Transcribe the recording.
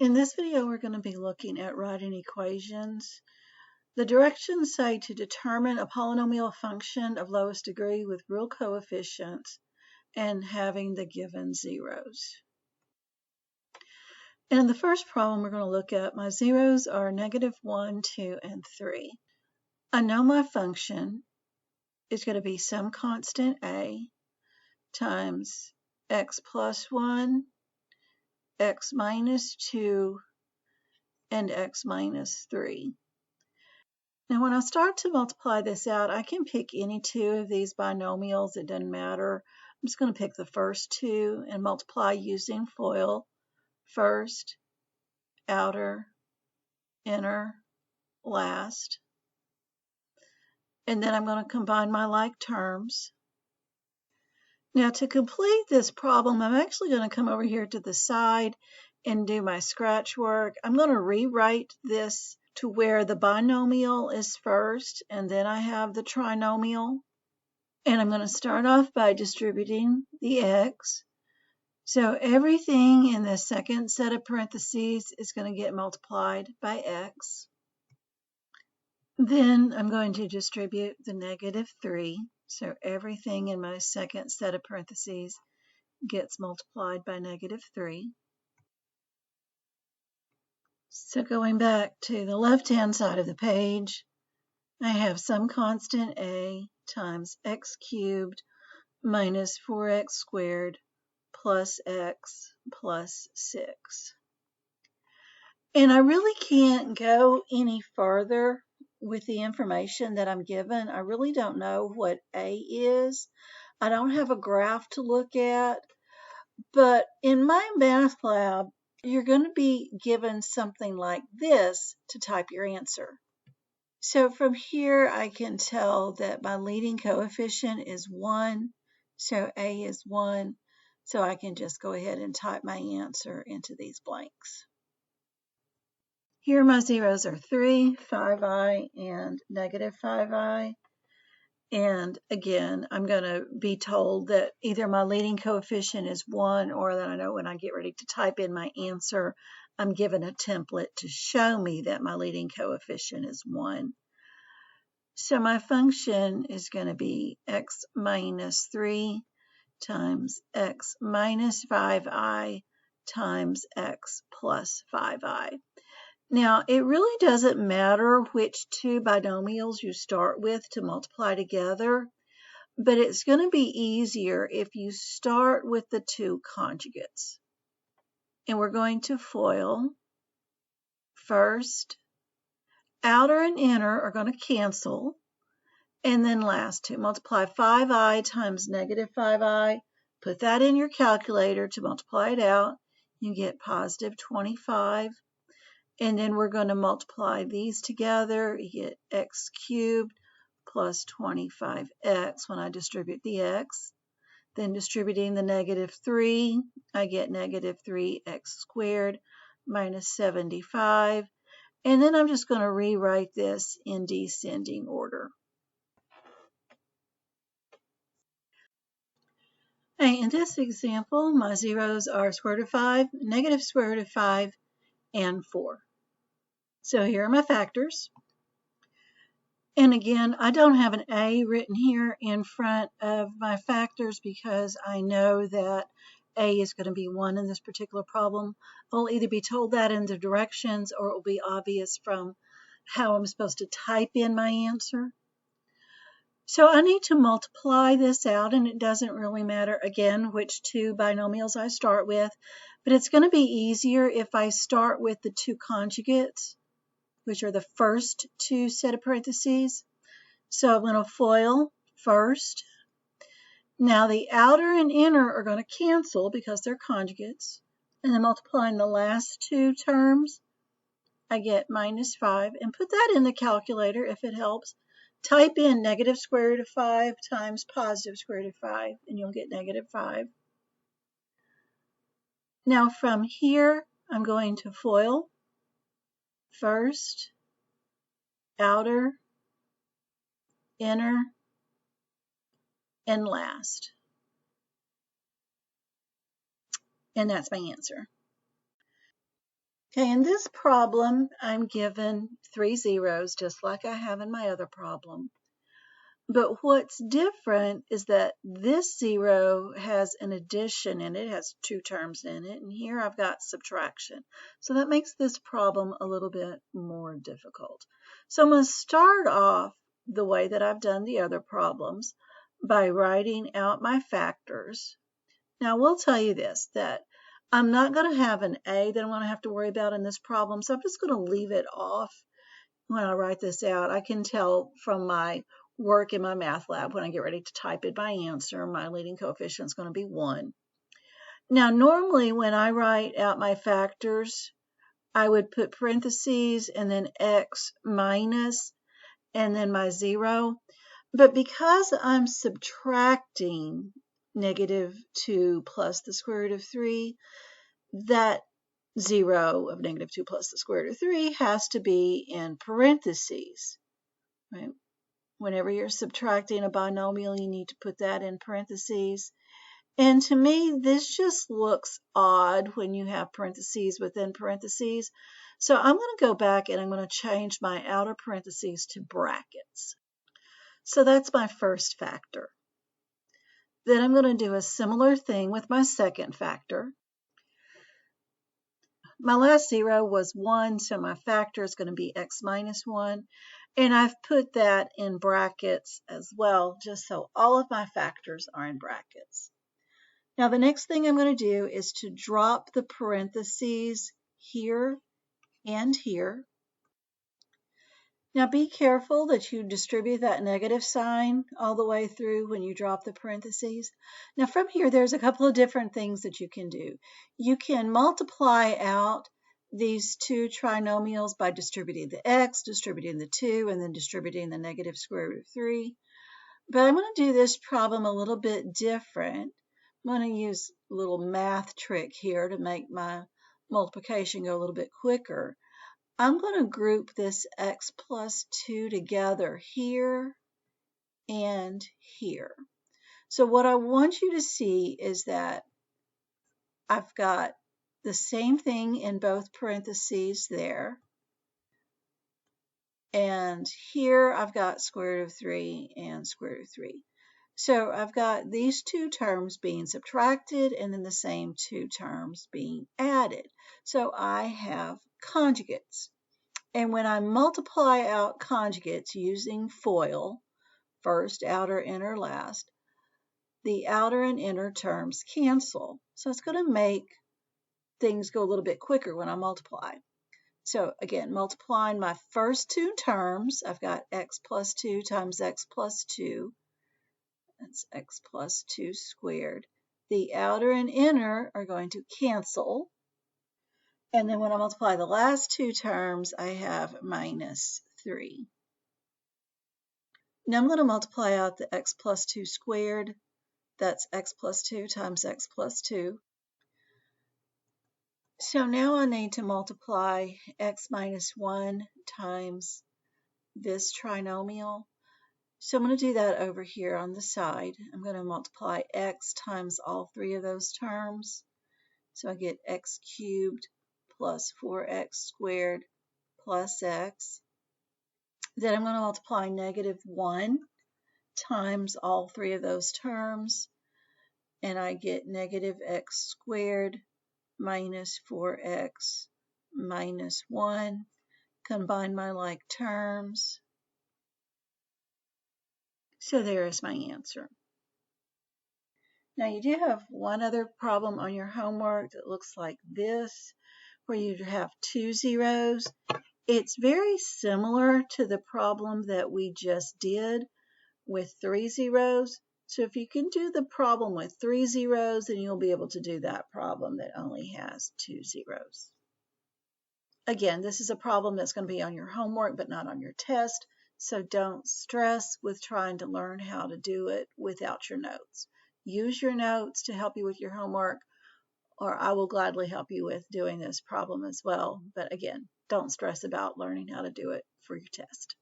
In this video, we're going to be looking at writing equations. The directions say to determine a polynomial function of lowest degree with real coefficients and having the given zeros. And in the first problem we're going to look at, my zeros are -1, 2, and 3. I know my function is going to be some constant a times x plus 1, x minus 2, and x minus 3. Now when I start to multiply this out, I can pick any two of these binomials. It doesn't matter. I'm just going to pick the first two and multiply using FOIL. First, outer, inner, last. And then I'm going to combine my like terms. Now to complete this problem, I'm actually going to come over here to the side and do my scratch work. I'm going to rewrite this to where the binomial is first, and then I have the trinomial. And I'm going to start off by distributing the x. So everything in the second set of parentheses is going to get multiplied by x. Then I'm going to distribute the -3. So everything in my second set of parentheses gets multiplied by -3. So going back to the left-hand side of the page, I have some constant a times x cubed minus 4x squared plus x plus 6. And I really can't go any further with the information that I'm given. I really don't know what a is. I don't have a graph to look at. But in my math lab, you're going to be given something like this to type your answer. So from here, I can tell that my leading coefficient is 1. So a is 1. So I can just go ahead and type my answer into these blanks. Here my zeros are 3, 5i, and -5i. And again, I'm going to be told that either my leading coefficient is 1, or that I know when I get ready to type in my answer, I'm given a template to show me that my leading coefficient is 1. So my function is going to be x minus 3 times x minus 5i times x plus 5i. Now, it really doesn't matter which two binomials you start with to multiply together, but it's going to be easier if you start with the two conjugates. And we're going to FOIL. First, outer and inner are going to cancel. And then last two, multiply 5i times -5i. Put that in your calculator to multiply it out. You get positive 25. And then we're going to multiply these together. You get x cubed plus 25x when I distribute the x. Then distributing the -3, I get -3x squared minus 75. And then I'm just going to rewrite this in descending order. Okay, in this example, my zeros are square root of 5, negative square root of 5, and 4. So here are my factors. And again, I don't have an a written here in front of my factors because I know that a is going to be 1 in this particular problem. I'll either be told that in the directions or it will be obvious from how I'm supposed to type in my answer. So I need to multiply this out, and it doesn't really matter, again, which two binomials I start with, but it's going to be easier if I start with the two conjugates, which are the first two set of parentheses. So I'm going to FOIL first. Now the outer and inner are going to cancel because they're conjugates, and then multiplying the last two terms, I get -5, and put that in the calculator if it helps. Type in negative square root of 5 times positive square root of 5, and you'll get -5. Now from here, I'm going to FOIL first, outer, inner, and last. And that's my answer. Okay, in this problem, I'm given 3 zeros, just like I have in my other problem. But what's different is that this 0 has an addition in it, has 2 terms in it, and here I've got subtraction. So that makes this problem a little bit more difficult. So I'm going to start off the way that I've done the other problems by writing out my factors. Now, I will tell you this, that I'm not going to have an A that I'm going to have to worry about in this problem, so I'm just going to leave it off when I write this out. I can tell from my work in my math lab when I get ready to type in my answer, my leading coefficient is going to be 1. Now, normally when I write out my factors, I would put parentheses and then x minus and then my 0. But because I'm subtracting -2 plus the square root of 3, that 0 of -2 plus the square root of 3 has to be in parentheses, right? Whenever you're subtracting a binomial, you need to put that in parentheses. And to me, this just looks odd when you have parentheses within parentheses. So I'm going to go back and I'm going to change my outer parentheses to brackets. So that's my first factor. Then I'm going to do a similar thing with my second factor. My last 0 was 1, so my factor is going to be x minus 1. And I've put that in brackets as well, just so all of my factors are in brackets. Now the next thing I'm going to do is to drop the parentheses here and here. Now be careful that you distribute that negative sign all the way through when you drop the parentheses. Now from here, there's a couple of different things that you can do. You can multiply out these two trinomials by distributing the x, distributing the 2, and then distributing the negative square root of 3. But I'm going to do this problem a little bit different. I'm going to use a little math trick here to make my multiplication go a little bit quicker. I'm going to group this x plus 2 together here and here. So what I want you to see is that I've got the same thing in both parentheses there. And here I've got square root of 3 and square root of 3. So I've got these two terms being subtracted and then the same two terms being added. So I have conjugates. And when I multiply out conjugates using FOIL, first, outer, inner, last, the outer and inner terms cancel. So it's going to make things go a little bit quicker when I multiply. So again, multiplying my first two terms, I've got x plus 2 times x plus 2. That's x plus 2 squared. The outer and inner are going to cancel. And then when I multiply the last two terms, I have minus 3. Now I'm going to multiply out the x plus 2 squared. That's x plus 2 times x plus 2. So now I need to multiply x minus 1 times this trinomial. So I'm going to do that over here on the side. I'm going to multiply x times all three of those terms. So I get x cubed plus 4x squared plus x. Then I'm going to multiply -1 times all three of those terms. And I get negative x squared minus 4x minus 1. Combine my like terms. So there is my answer. Now you do have one other problem on your homework that looks like this, where you have 2 zeros. It's very similar to the problem that we just did with 3 zeros. So if you can do the problem with 3 zeros, then you'll be able to do that problem that only has 2 zeros. Again, this is a problem that's going to be on your homework, but not on your test. So don't stress with trying to learn how to do it without your notes. Use your notes to help you with your homework, or I will gladly help you with doing this problem as well. But again, don't stress about learning how to do it for your test.